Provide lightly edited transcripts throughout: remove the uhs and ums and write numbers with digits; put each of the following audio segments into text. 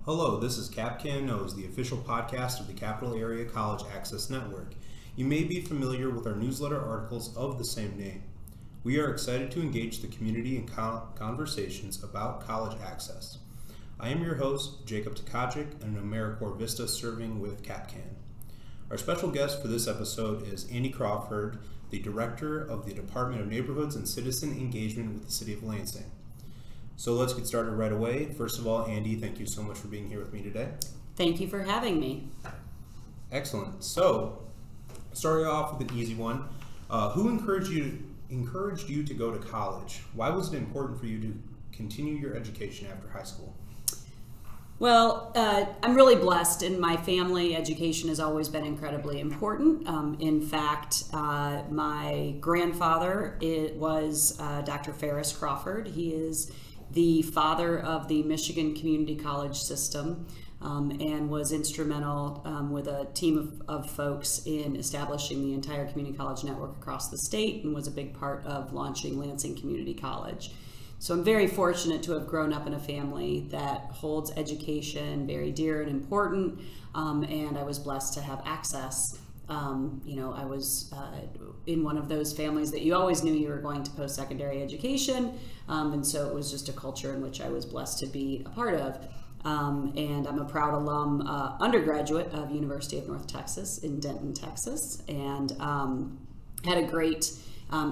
Hello, this is CapCAN Knows, the official podcast of the Capital Area College Access Network. You may be familiar with our newsletter articles of the same name. We are excited to engage the community in conversations about college access. I am your host, Jacob Takajic, and an AmeriCorps Vista serving with CapCAN. Our special guest for this episode is Andi Crawford, the Director of the Department of Neighborhoods and Citizen Engagement with the City of Lansing. So let's get started right away. First of all, Andi, thank you so much for being here with me today. Thank you for having me. Excellent. So, starting off with an easy one. Who encouraged you to go to college? Why was it important for you to continue your education after high school? Well, I'm really blessed. In my family, education has always been incredibly important. In fact, my grandfather was Dr. Andi Crawford. He is the father of the Michigan Community College system, and was instrumental with a team of folks in establishing the entire community college network across the state, and was a big part of launching Lansing Community College. So I'm very fortunate to have grown up in a family that holds education very dear and important, and I was blessed to have access. I was in one of those families that you always knew you were going to post-secondary education, and so it was just a culture in which I was blessed to be a part of. And I'm a proud alum undergraduate of University of North Texas in Denton, Texas, and had a great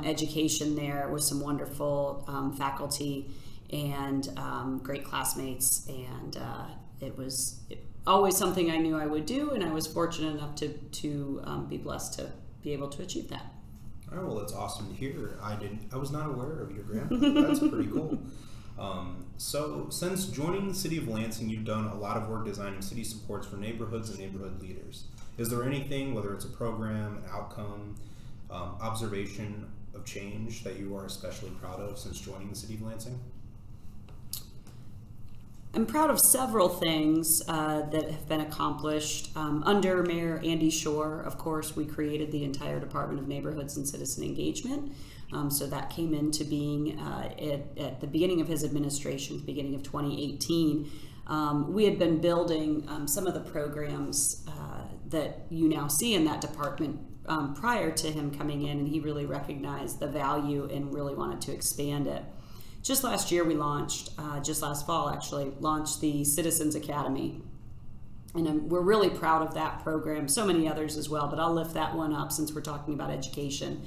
education there with some wonderful faculty and great classmates, and it was always something I knew I would do, and I was fortunate enough to be blessed to be able to achieve that. All right, well, that's awesome to hear. I was not aware of your grandfather. That's pretty cool. So since joining the City of Lansing, you've done a lot of work designing city supports for neighborhoods and neighborhood leaders. Is there anything, whether it's a program, an outcome, observation of change that you are especially proud of since joining the City of Lansing? I'm proud of several things that have been accomplished. Under Mayor Andi Shore, of course, we created the entire Department of Neighborhoods and Citizen Engagement. So that came into being at the beginning of his administration, the beginning of 2018. We had been building some of the programs that you now see in that department prior to him coming in, and he really recognized the value and really wanted to expand it. Just last year we launched, just last fall actually, launched the Citizens Academy. And we're really proud of that program, so many others as well, but I'll lift that one up since we're talking about education,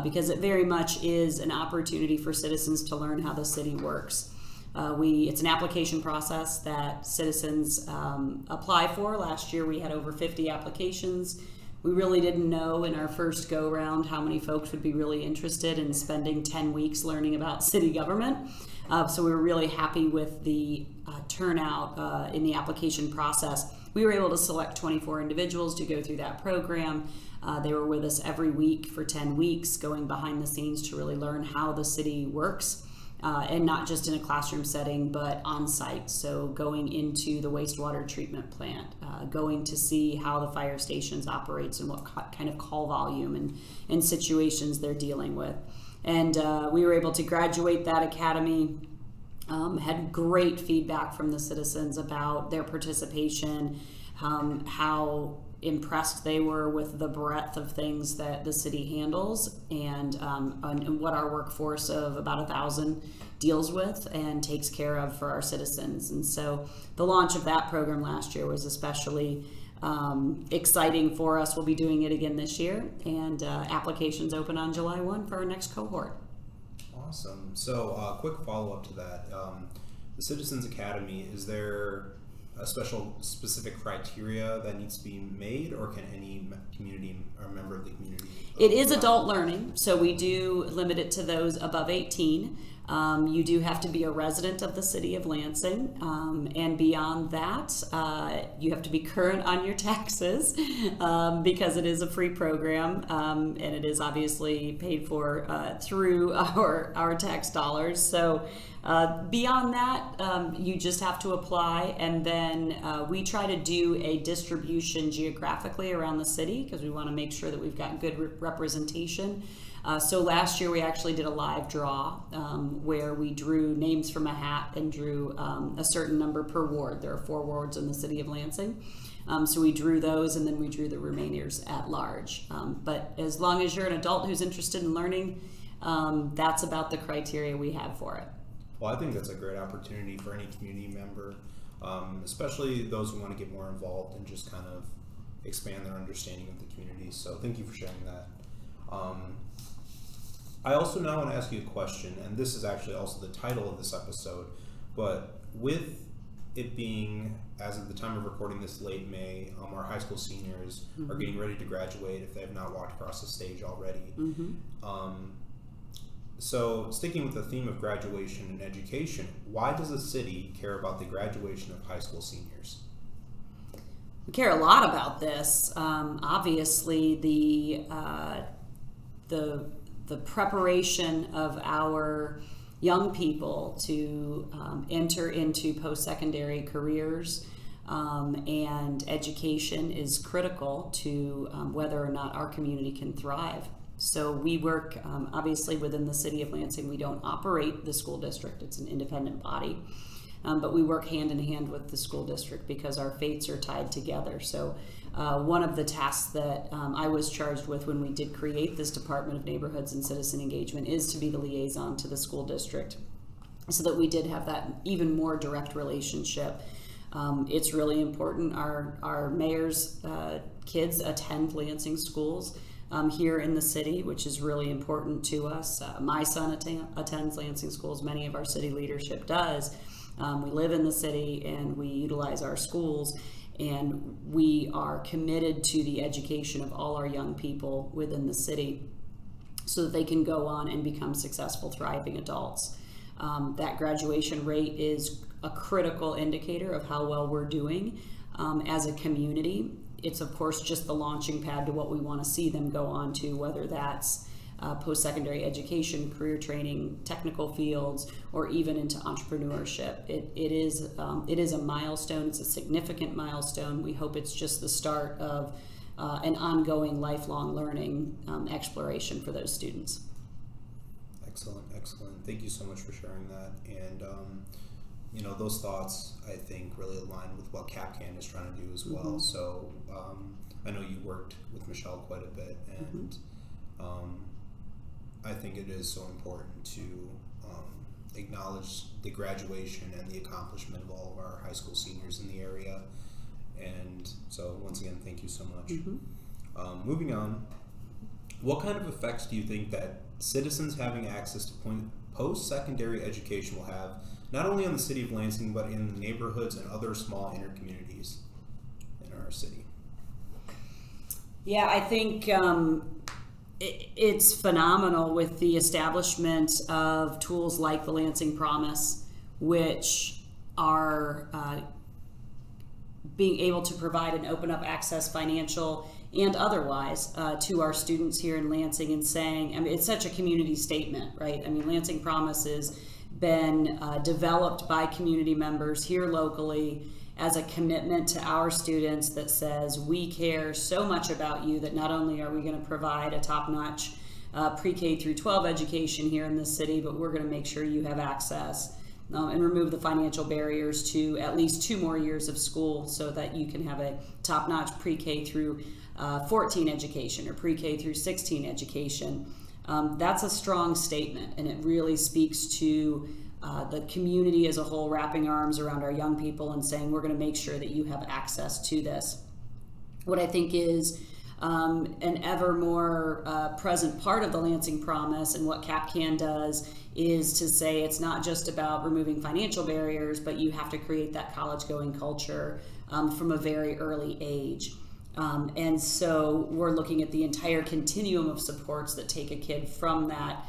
because it very much is an opportunity for citizens to learn how the city works. It's an application process that citizens apply for. Last year we had over 50 applications. We really didn't know in our first go-round how many folks would be really interested in spending 10 weeks learning about city government. So we were really happy with the turnout in the application process. We were able to select 24 individuals to go through that program. They were with us every week for 10 weeks, going behind the scenes to really learn how the city works. And not just in a classroom setting, but on site. So going into the wastewater treatment plant, going to see how the fire stations operates and what kind of call volume and situations they're dealing with. And we were able to graduate that academy, had great feedback from the citizens about their participation, how impressed they were with the breadth of things that the city handles, and what our workforce of about 1,000 deals with and takes care of for our citizens. And so the launch of that program last year was especially exciting for us. We'll be doing it again this year, and applications open on July 1 for our next cohort. Awesome. So quick follow-up to that. The Citizens Academy, is there a specific criteria that needs to be made, or can any community or member of the community? It is adult learning, so we do limit it to those above 18. You do have to be a resident of the City of Lansing, and beyond that, you have to be current on your taxes, because it is a free program, and it is obviously paid for through our tax dollars. So beyond that, you just have to apply, and then we try to do a distribution geographically around the city, because we want to make sure that we've got good representation. So last year we actually did a live draw where we drew names from a hat and drew a certain number per ward. There are 4 wards in the City of Lansing. So we drew those, and then we drew the remainers at large. But as long as you're an adult who's interested in learning, that's about the criteria we have for it. Well, I think that's a great opportunity for any community member, especially those who want to get more involved and just kind of expand their understanding of the community. So thank you for sharing that. I also now want to ask you a question, and this is actually also the title of this episode, but with it being, as of the time of recording this, late May, our high school seniors are getting ready to graduate if they have not walked across the stage already. So sticking with the theme of graduation and education, why does the city care about the graduation of high school seniors? We care a lot about this. Obviously, the preparation of our young people to enter into post-secondary careers and education is critical to whether or not our community can thrive. So we work obviously within the City of Lansing. We don't operate the school district. It's an independent body. But we work hand in hand with the school district because our fates are tied together. So one of the tasks that I was charged with when we did create this Department of Neighborhoods and Citizen Engagement is to be the liaison to the school district so that we did have that even more direct relationship. It's really important. Our mayor's kids attend Lansing schools here in the city, which is really important to us. My son attends Lansing schools. Many of our city leadership does. We live in the city and we utilize our schools, and we are committed to the education of all our young people within the city so that they can go on and become successful, thriving adults. That graduation rate is a critical indicator of how well we're doing as a community. It's of course just the launching pad to what we want to see them go on to, whether that's post-secondary education, career training, technical fields, or even into entrepreneurship. It is a milestone. It's a significant milestone. We hope it's just the start of an ongoing lifelong learning exploration for those students. Excellent. Thank you so much for sharing that. And those thoughts I think really align with what CapCAN is trying to do as well. So I know you worked with Michelle quite a bit, and I think it is so important to acknowledge the graduation and the accomplishment of all of our high school seniors in the area. And so once again, thank you so much. Moving on, what kind of effects do you think that citizens having access to post-secondary education will have, not only on the City of Lansing, but in the neighborhoods and other small inner communities in our city? Yeah, I think it's phenomenal with the establishment of tools like the Lansing Promise, which are being able to provide and open up access, financial and otherwise, to our students here in Lansing, and saying, I mean, it's such a community statement, right? I mean, Lansing Promise has been developed by community members here locally as a commitment to our students that says we care so much about you that not only are we going to provide a top-notch pre-K through 12 education here in this city, but we're going to make sure you have access and remove the financial barriers to at least 2 more years of school so that you can have a top-notch pre-K through 14 education or pre-K through 16 education. That's a strong statement, and it really speaks to the community as a whole wrapping arms around our young people and saying we're going to make sure that you have access to this. What I think is an ever more present part of the Lansing Promise and what CapCAN does is to say it's not just about removing financial barriers, but you have to create that college-going culture from a very early age. And so we're looking at the entire continuum of supports that take a kid from that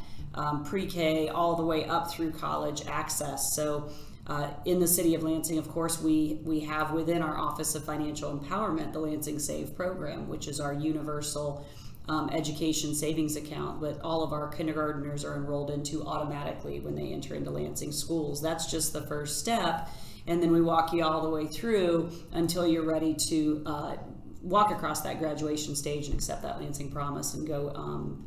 pre-K all the way up through college access. So in the City of Lansing, of course, we have within our Office of Financial Empowerment the Lansing Save program, which is our universal education savings account that all of our kindergartners are enrolled into automatically when they enter into Lansing schools. That's just the first step. And then we walk you all the way through until you're ready to walk across that graduation stage and accept that Lansing Promise and go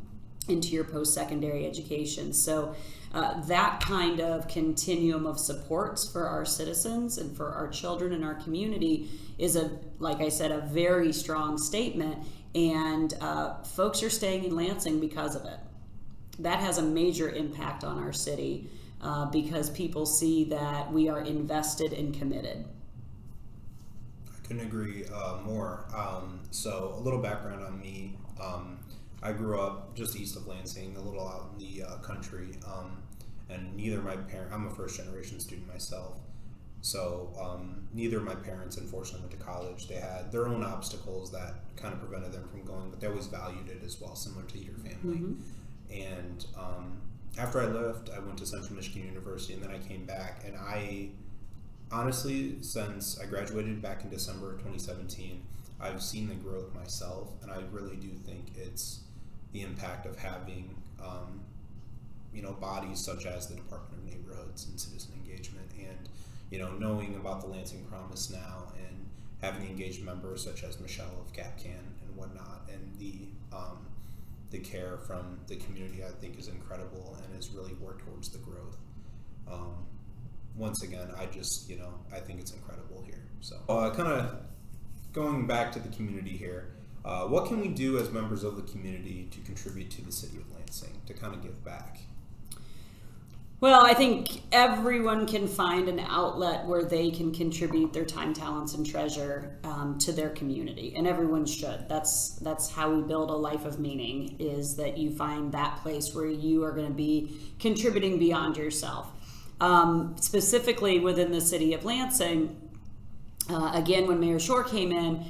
into your post-secondary education. So that kind of continuum of supports for our citizens and for our children in our community is, like I said, a very strong statement, and folks are staying in Lansing because of it. That has a major impact on our city because people see that we are invested and committed. I couldn't agree more. So a little background on me. I grew up just east of Lansing, a little out in the country, and neither my parents, I'm a first generation student myself, so neither of my parents unfortunately went to college. They had their own obstacles that kind of prevented them from going, but they always valued it as well, similar to your family. And after I left, I went to Central Michigan University, and then I came back, and I honestly, since I graduated back in December of 2017, I've seen the growth myself, and I really do think it's the impact of having bodies such as the Department of Neighborhoods and Citizen Engagement, and knowing about the Lansing Promise now, and having engaged members such as Michelle of CapCAN and whatnot, and the care from the community, I think is incredible and has really worked towards the growth. Once again, I think it's incredible here. So kind of going back to the community here, what can we do as members of the community to contribute to the City of Lansing, to kind of give back? Well, I think everyone can find an outlet where they can contribute their time, talents, and treasure to their community, and everyone should. That's how we build a life of meaning, is that you find that place where you are going to be contributing beyond yourself. Specifically within the City of Lansing, again, when Mayor Shore came in,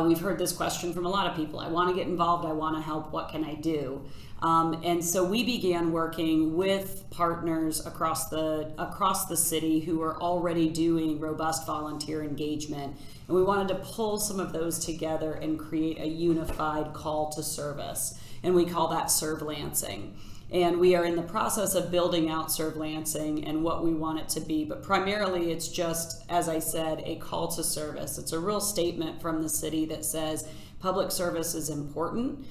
we've heard this question from a lot of people. I want to get involved. I want to help. What can I do? And so we began working with partners across the city who are already doing robust volunteer engagement. And we wanted to pull some of those together and create a unified call to service. And we call that Serve Lansing. And we are in the process of building out Serve Lansing and what we want it to be. But primarily, it's just, as I said, a call to service. It's a real statement from the city that says public service is important.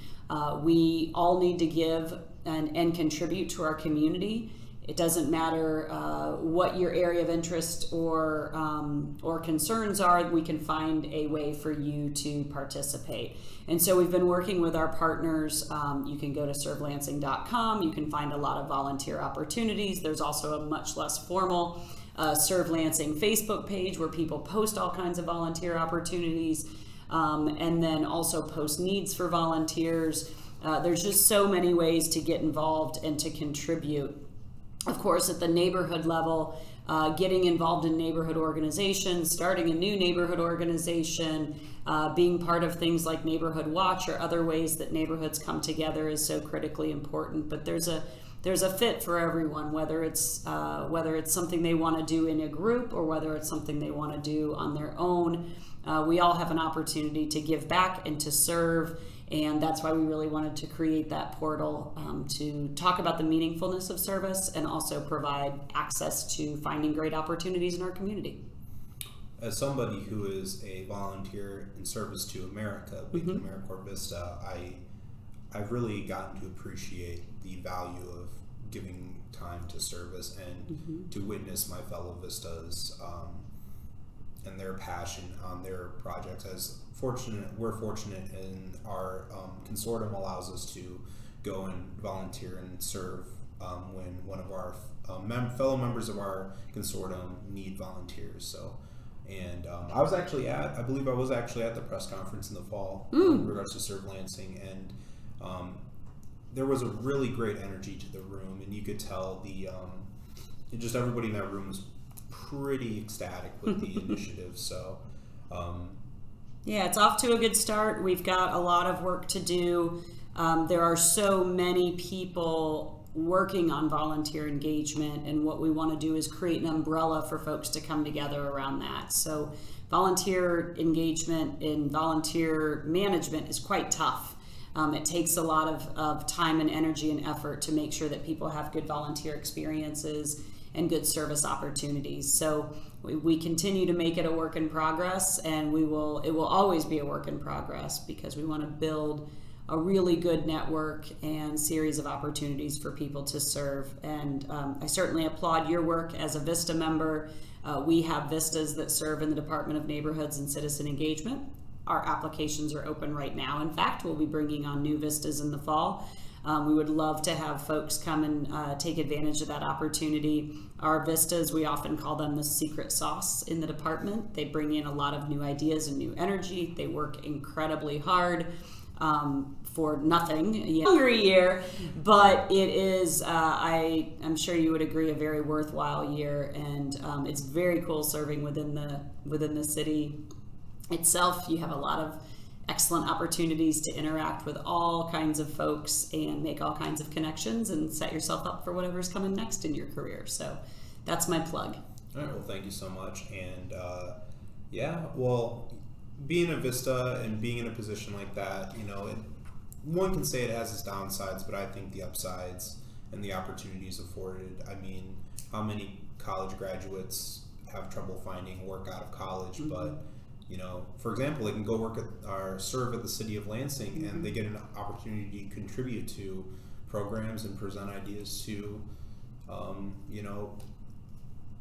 We all need to give and contribute to our community. It doesn't matter what your area of interest or concerns are. We can find a way for you to participate. And so we've been working with our partners. You can go to servelansing.com. You can find a lot of volunteer opportunities. There's also a much less formal Serve Lansing Facebook page where people post all kinds of volunteer opportunities, and then also post needs for volunteers. There's just so many ways to get involved and to contribute. Of course, at the neighborhood level, getting involved in neighborhood organizations, starting a new neighborhood organization, being part of things like Neighborhood Watch or other ways that neighborhoods come together is so critically important. But there's a fit for everyone, whether it's something they want to do in a group or whether it's something they want to do on their own. We all have an opportunity to give back and to serve. And that's why we really wanted to create that portal to talk about the meaningfulness of service and also provide access to finding great opportunities in our community. As somebody who is a volunteer in service to America, being in AmeriCorps Vista, I've really gotten to appreciate the value of giving time to service and to witness my fellow Vistas and their passion on their projects. We're fortunate in our consortium allows us to go and volunteer and serve when one of our fellow members of our consortium need volunteers. So, and I believe I was actually at the press conference in the fall in regards to Serve Lansing, and there was a really great energy to the room, and you could tell just everybody in that room was pretty ecstatic with the initiative. So. Yeah, it's off to a good start. We've got a lot of work to do. There are so many people working on volunteer engagement, and what we want to do is create an umbrella for folks to come together around that. So volunteer engagement and volunteer management is quite tough. It takes a lot of time and energy and effort to make sure that people have good volunteer experiences and good service opportunities. So we continue to make it a work in progress, and it will always be a work in progress because we want to build a really good network and series of opportunities for people to serve. And I certainly applaud your work as a VISTA member. We have VISTAs that serve in the Department of Neighborhoods and Citizen Engagement. Our applications are open right now. In fact, we'll be bringing on new VISTAs in the fall. We would love to have folks come and take advantage of that opportunity. Our VISTAs, we often call them the secret sauce in the department. They bring in a lot of new ideas and new energy. They work incredibly hard for nothing every year, but it is, I'm sure you would agree, a very worthwhile year, and it's very cool serving within the city itself. You have a lot of excellent opportunities to interact with all kinds of folks and make all kinds of connections and set yourself up for whatever's coming next in your career. So that's my plug. All right, well, thank you so much. And well, being a VISTA and being in a position like that, one can say it has its downsides, but I think the upsides and the opportunities afforded. I mean, how many college graduates have trouble finding work out of college, mm-hmm. but for example, they can go work or serve at the City of Lansing, mm-hmm. and they get an opportunity to contribute to programs and present ideas to,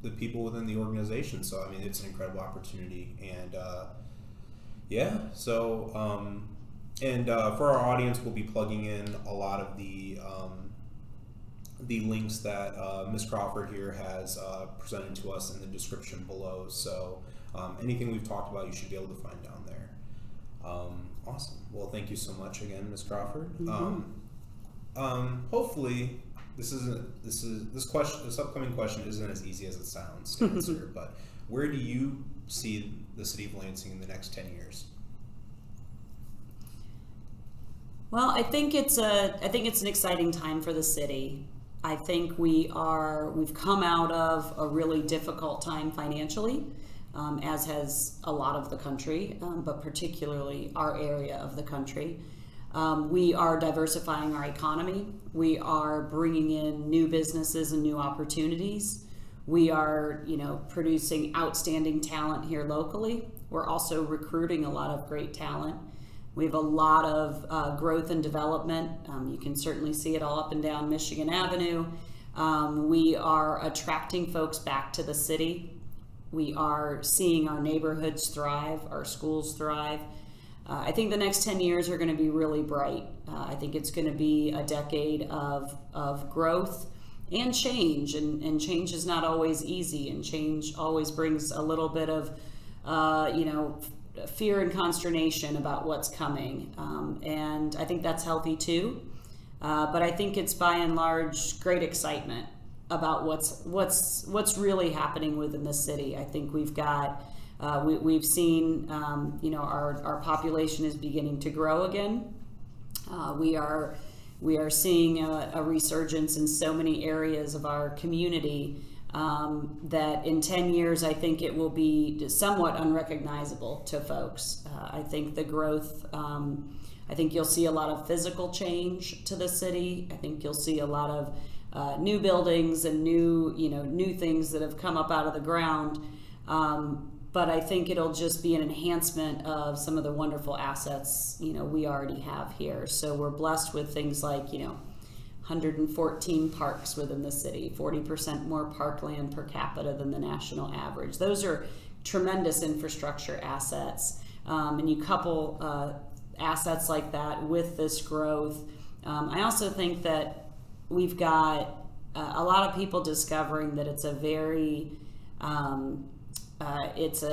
the people within the organization. So, I mean, it's an incredible opportunity. And, for our audience, we'll be plugging in a lot of the links that Ms. Crawford here has presented to us in the description below. So, anything we've talked about, you should be able to find down there. Awesome. Well, thank you so much again, Ms. Crawford. Mm-hmm. Hopefully, this upcoming question isn't as easy as it sounds to answer. But where do you see the City of Lansing in the next 10 years? Well, I think it's an exciting time for the city. I think we've come out of a really difficult time financially. As has a lot of the country, but particularly our area of the country. We are diversifying our economy. We are bringing in new businesses and new opportunities. We are, producing outstanding talent here locally. We're also recruiting a lot of great talent. We have a lot of growth and development. You can certainly see it all up and down Michigan Avenue. We are attracting folks back to the city. We are seeing our neighborhoods thrive, our schools thrive. I think the next 10 years are going to be really bright. I think it's going to be a decade of growth and change, and change is not always easy, and change always brings a little bit of, fear and consternation about what's coming. And I think that's healthy too. But I think it's by and large great excitement about what's really happening within the city. I think we've got we've seen our population is beginning to grow again. We are seeing a resurgence in so many areas of our community that in 10 years I think it will be somewhat unrecognizable to folks. I think the growth. I think you'll see a lot of physical change to the city. I think you'll see a lot of new buildings and new things that have come up out of the ground. But I think it'll just be an enhancement of some of the wonderful assets, we already have here. So we're blessed with things like, 114 parks within the city, 40% more parkland per capita than the national average. Those are tremendous infrastructure assets. And you couple assets like that with this growth. I also think that we've got a lot of people discovering that it's a very it's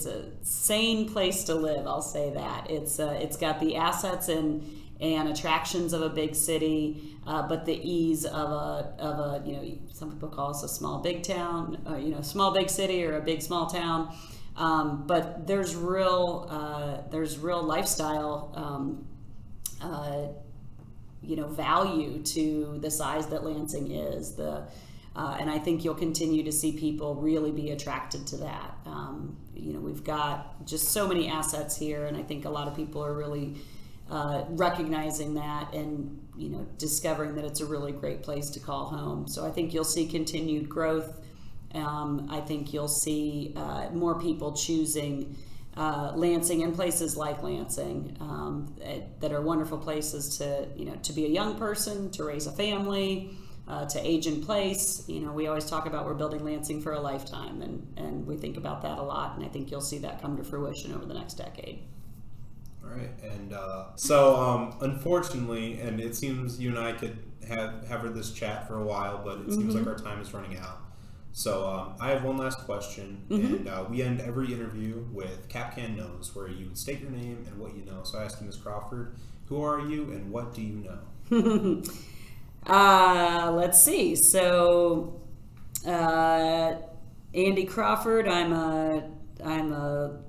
a sane place to live. I'll say that it's got the assets and attractions of a big city, but the ease of a some people call us a small big town, small big city or a big small town. But there's real lifestyle value to the size that Lansing is. And I think you'll continue to see people really be attracted to that. We've got just so many assets here, and I think a lot of people are really recognizing that and discovering that it's a really great place to call home. So I think you'll see continued growth. I think you'll see more people choosing Lansing and places like Lansing that are wonderful places to, to be a young person, to raise a family, to age in place. We always talk about we're building Lansing for a lifetime, and we think about that a lot, and I think you'll see that come to fruition over the next decade. All right, and so unfortunately, and it seems you and I could have this chat for a while, but it seems like our time is running out. So I have one last question, and we end every interview with CapCAN Knows, where you would state your name and what you know. So I asked you, Ms. Crawford, who are you and what do you know? Let's see. So Andi Crawford, I'm a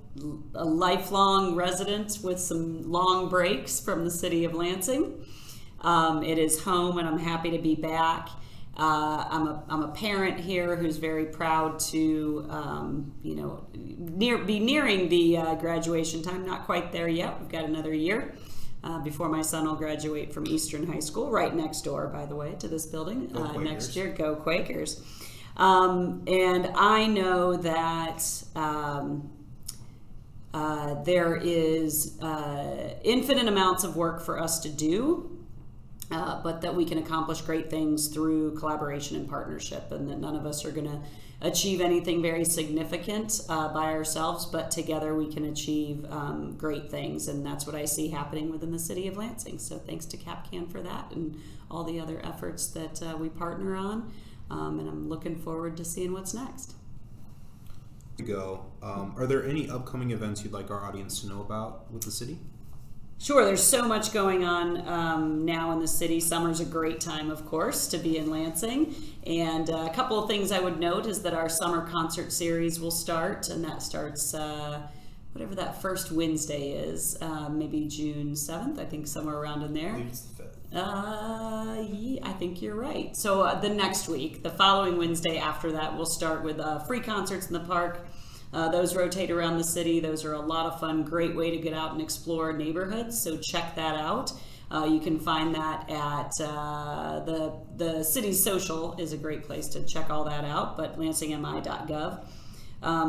lifelong resident with some long breaks from the city of Lansing. It is home, and I'm happy to be back. I'm a parent here who's very proud to, be nearing the graduation time. Not quite there yet. We've got another year before my son will graduate from Eastern High School, right next door, by the way, to this building next year. Go Quakers! And I know that there is infinite amounts of work for us to do. But that we can accomplish great things through collaboration and partnership, and that none of us are going to achieve anything very significant by ourselves, but together we can achieve great things, and that's what I see happening within the city of Lansing. So thanks to CapCAN for that and all the other efforts that we partner on, and I'm looking forward to seeing what's next. Are there any upcoming events you'd like our audience to know about with the city? Sure, there's so much going on now in the city. Summer's a great time, of course, to be in Lansing. And a couple of things I would note is that our summer concert series will start, and that starts whatever that first Wednesday is, maybe June 7th, I think somewhere around in there. I believe it's the 5th. Yeah, I think you're right. So the next week, the following Wednesday after that, we'll start with free concerts in the park. Those rotate around the city. Those are a lot of fun, great way to get out and explore neighborhoods, so check that out. You can find that at the city's social is a great place to check all that out, but lansingmi.gov.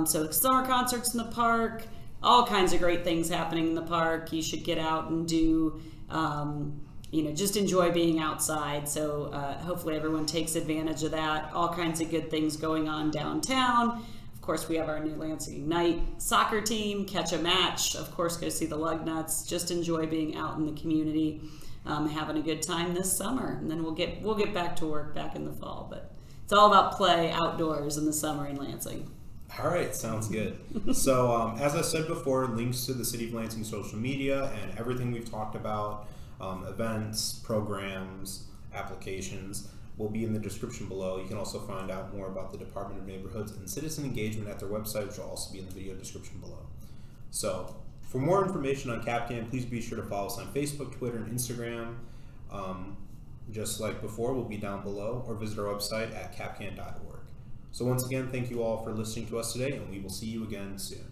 So summer concerts in the park, all kinds of great things happening in the park. You should get out and do, just enjoy being outside. So hopefully everyone takes advantage of that. All kinds of good things going on downtown. Of course, we have our new Lansing Ignite soccer team, catch a match, of course, go see the Lugnuts, just enjoy being out in the community, having a good time this summer. And then we'll get back to work back in the fall. But it's all about play outdoors in the summer in Lansing. All right, sounds good. So as I said before, links to the City of Lansing social media and everything we've talked about, events, programs, applications, will be in the description below. You can also find out more about the Department of Neighborhoods and Citizen Engagement at their website, which will also be in the video description below. So for more information on CapCAN, please be sure to follow us on Facebook, Twitter, and Instagram. Just like before, we'll be down below, or visit our website at capcan.org. So once again, thank you all for listening to us today, and we will see you again soon.